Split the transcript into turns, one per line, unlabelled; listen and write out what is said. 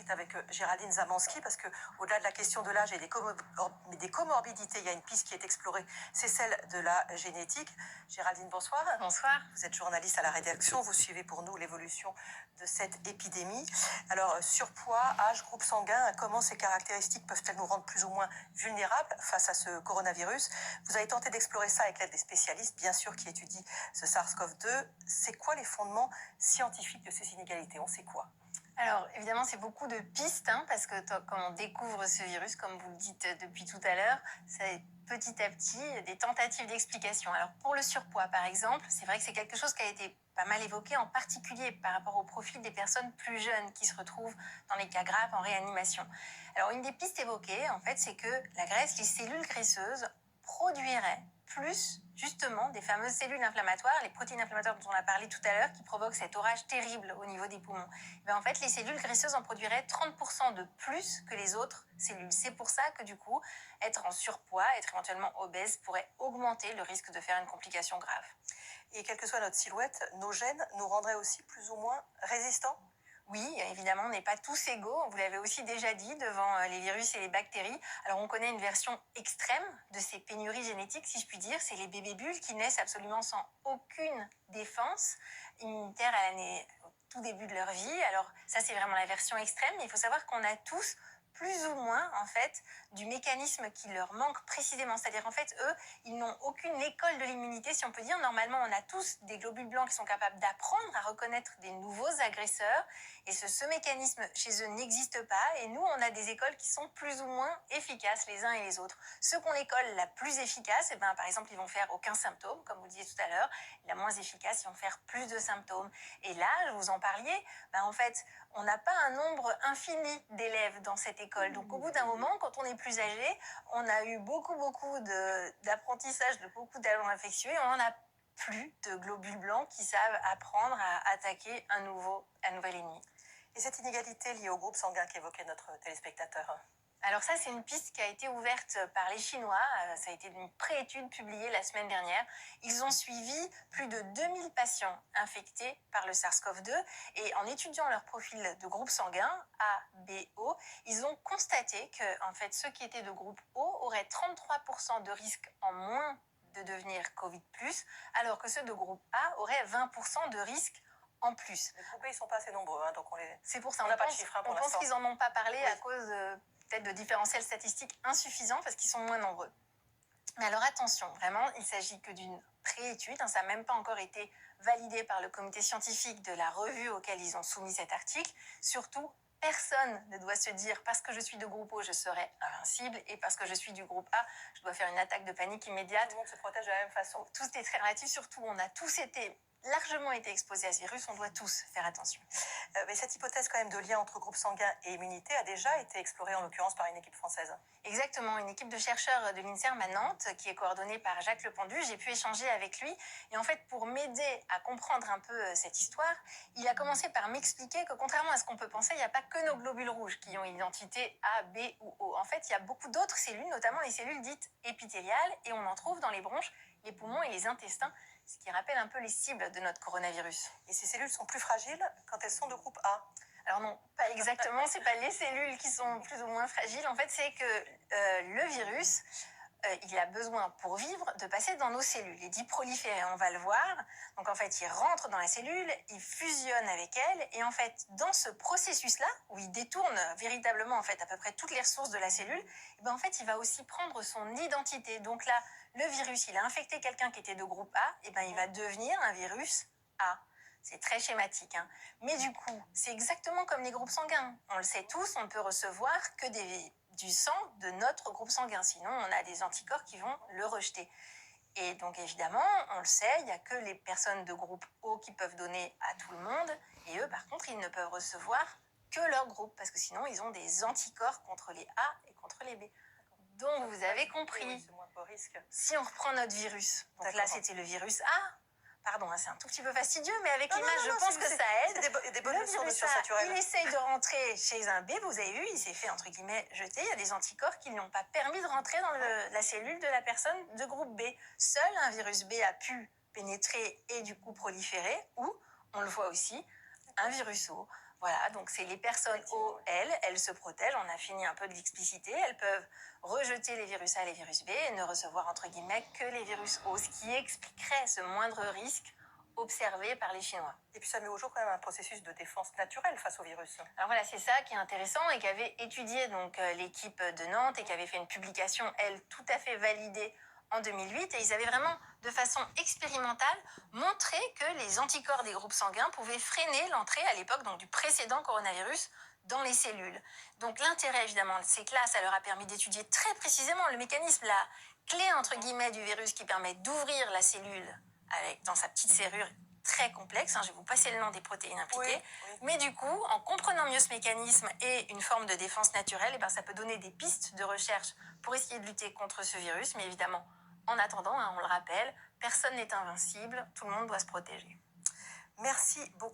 suite avec Géraldine Zamanski, parce que au-delà de la question de l'âge et des comorbidités, il y a une piste qui est explorée, c'est celle de la génétique. Géraldine, bonsoir.
Bonsoir.
Vous êtes journaliste à la rédaction, vous suivez pour nous l'évolution de cette épidémie. Alors, surpoids, âge, groupe sanguin, comment ces caractéristiques peuvent-elles nous rendre plus ou moins vulnérables face à ce coronavirus? Vous avez tenté d'explorer ça avec l'aide des spécialistes, bien sûr, qui étudient ce SARS-CoV-2. C'est quoi les fondements scientifiques de ces inégalités? On sait quoi?
Alors, évidemment, c'est beaucoup de pistes, parce que quand on découvre ce virus, comme vous le dites depuis tout à l'heure, c'est petit à petit des tentatives d'explication. Alors, pour le surpoids, par exemple, c'est vrai que c'est quelque chose qui a été pas mal évoqué, en particulier par rapport au profil des personnes plus jeunes qui se retrouvent dans les cas graves en réanimation. Alors, une des pistes évoquées, en fait, c'est que la graisse, les cellules graisseuses, produiraient plus justement des fameuses cellules inflammatoires, les protéines inflammatoires dont on a parlé tout à l'heure, qui provoquent cet orage terrible au niveau des poumons. En fait, les cellules graisseuses en produiraient 30% de plus que les autres cellules. C'est pour ça que du coup, être en surpoids, être éventuellement obèse, pourrait augmenter le risque de faire une complication grave.
Et quelle que soit notre silhouette, nos gènes nous rendraient aussi plus ou moins résistants?
Oui, évidemment, on n'est pas tous égaux. Vous l'avez aussi déjà dit devant les virus et les bactéries. Alors, on connaît une version extrême de ces pénuries génétiques, si je puis dire. C'est les bébés bulles qui naissent absolument sans aucune défense immunitaire au tout début de leur vie. Alors, ça, c'est vraiment la version extrême. Mais il faut savoir qu'on a tous plus ou moins, en fait, du mécanisme qui leur manque précisément. C'est-à-dire, en fait, eux, ils n'ont aucune école de l'immunité, si on peut dire. Normalement, on a tous des globules blancs qui sont capables d'apprendre à reconnaître des nouveaux agresseurs. Et ce mécanisme chez eux n'existe pas. Et nous, on a des écoles qui sont plus ou moins efficaces les uns et les autres. Ceux qui ont l'école la plus efficace, par exemple, ils vont faire aucun symptôme, comme vous le disiez tout à l'heure. La moins efficace, ils vont faire plus de symptômes. Et là, vous en parliez, en fait, on n'a pas un nombre infini d'élèves dans cette école. Donc, au bout d'un moment, quand on est plus âgé, on a eu beaucoup d'apprentissage de beaucoup d'agents infectieux et on n'en a plus de globules blancs qui savent apprendre à attaquer un nouvel ennemi.
Et cette inégalité liée au groupe sanguin qu'évoquait notre téléspectateur?
Alors ça, c'est une piste qui a été ouverte par les Chinois. Ça a été une préétude publiée la semaine dernière. Ils ont suivi plus de 2000 patients infectés par le SARS-CoV-2 et en étudiant leur profil de groupe sanguin A, B, O, ils ont constaté que en fait, ceux qui étaient de groupe O auraient 33% de risque en moins de devenir Covid+, alors que ceux de groupe A auraient 20% de risque en plus.
Les groupés, ils ne sont pas assez nombreux, donc
C'est pour ça,
on n'a pas de chiffres pour l'instant.
On pense qu'ils n'en ont pas parlé à cause peut-être de différentiels statistiques insuffisants parce qu'ils sont moins nombreux. Mais alors attention, vraiment, il ne s'agit que d'une préétude, ça n'a même pas encore été validé par le comité scientifique de la revue auquel ils ont soumis cet article. Surtout, personne ne doit se dire parce que je suis de groupe O, je serai invincible et parce que je suis du groupe A, je dois faire une attaque de panique immédiate.
Tout le monde se protège de la même façon.
Tout est très relatif, surtout on a tous largement été exposés à ce virus, on doit tous faire attention.
Mais cette hypothèse quand même de lien entre groupe sanguin et immunité a déjà été explorée en l'occurrence par une équipe française.
Exactement, une équipe de chercheurs de l'INSERM à Nantes qui est coordonnée par Jacques Lependu. J'ai pu échanger avec lui et en fait pour m'aider à comprendre un peu cette histoire, il a commencé par m'expliquer que contrairement à ce qu'on peut penser, il n'y a pas que nos globules rouges qui ont une identité A, B ou O. En fait, il y a beaucoup d'autres cellules, notamment les cellules dites épithéliales et on en trouve dans les bronches, les poumons et les intestins, ce qui rappelle un peu les cibles de notre coronavirus.
Et ces cellules sont plus fragiles quand elles sont de groupe A?
Alors non, pas exactement, c'est pas les cellules qui sont plus ou moins fragiles, en fait c'est que le virus, il a besoin pour vivre de passer dans nos cellules et d'y proliférer, on va le voir. Donc en fait il rentre dans la cellule, il fusionne avec elle et en fait dans ce processus-là, où il détourne véritablement en fait à peu près toutes les ressources de la cellule, en fait il va aussi prendre son identité. Donc là, le virus, il a infecté quelqu'un qui était de groupe A, il va devenir un virus A. C'est très schématique, Mais du coup, c'est exactement comme les groupes sanguins. On le sait tous, on ne peut recevoir que du sang de notre groupe sanguin. Sinon, on a des anticorps qui vont le rejeter. Et donc, évidemment, on le sait, il n'y a que les personnes de groupe O qui peuvent donner à tout le monde. Et eux, par contre, ils ne peuvent recevoir que leur groupe. Parce que sinon, ils ont des anticorps contre les A et contre les B. Donc, vous avez compris.
Oui, c'est moins de risque.
Si on reprend notre virus, donc là, c'était le virus A. Pardon, c'est un tout petit peu fastidieux, mais avec l'image, je pense que ça aide.
C'est des bonnes leçons de sciences naturelles.
Il essaye de rentrer chez un B, vous avez vu, il s'est fait, entre guillemets, jeter. Il y a des anticorps qui n'ont pas permis de rentrer dans la cellule de la personne de groupe B. Seul un virus B a pu pénétrer et du coup proliférer, ou, on le voit aussi, un virus O. Voilà, donc c'est les personnes O, elles se protègent, on a fini un peu de l'expliciter, elles peuvent rejeter les virus A et les virus B et ne recevoir entre guillemets que les virus O, ce qui expliquerait ce moindre risque observé par les Chinois.
Et puis ça met au jour quand même un processus de défense naturelle face au virus.
Alors voilà, c'est ça qui est intéressant et qu'avait étudié donc l'équipe de Nantes et qui avait fait une publication, elle, tout à fait validée en 2008. Et ils avaient vraiment, de façon expérimentale, montré que les anticorps des groupes sanguins pouvaient freiner l'entrée à l'époque donc du précédent coronavirus dans les cellules. Donc l'intérêt évidemment, c'est que là, ça leur a permis d'étudier très précisément le mécanisme, la clé entre guillemets du virus qui permet d'ouvrir la cellule dans sa petite serrure très complexe. Je vais vous passer le nom des protéines impliquées.
Oui.
Mais du coup, en comprenant mieux ce mécanisme et une forme de défense naturelle, ça peut donner des pistes de recherche pour essayer de lutter contre ce virus. Mais évidemment, en attendant, on le rappelle, personne n'est invincible, tout le monde doit se protéger.
Merci beaucoup.